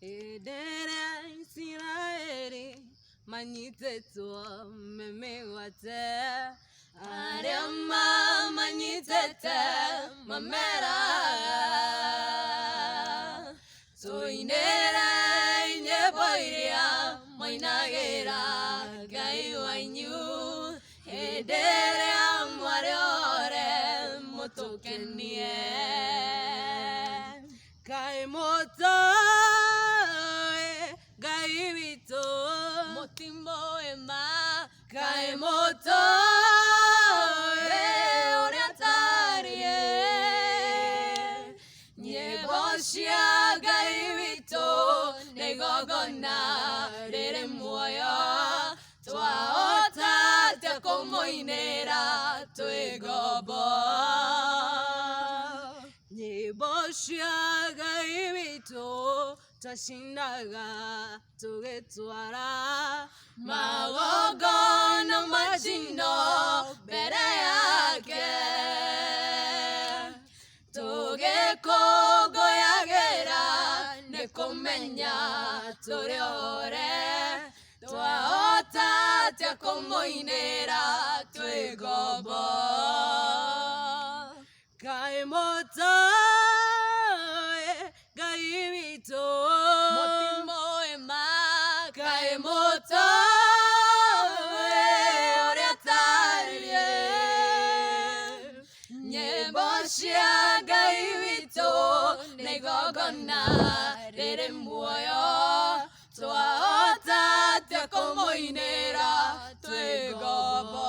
Edere Israeli Manyitetwa Memewate Arema Manyitete Mamera Soinera Inyeboiria Moinagera Gaiwanyu Edere Amwariore Motokenie Kaimoto Gaivito Motimbo Ema Kaimoto Oriatarie Nyeboshia Gaivito Negogona Rere Moyo Twaota Te Komoinera Tuegobo Nyeboshia Gaivito Tashindaga Tugetwara Magogo no Machino Bereyake Tugeko Goyagera Nekomenya Tureore Twaota Te Komoinera Tuegobo Kaimoto Gaivito Motimbo Ema Kaimoto Oriatarie Nyeboshia Gaivito Negogona Rere Muoyo Twaota Te Komoinera Tuegobo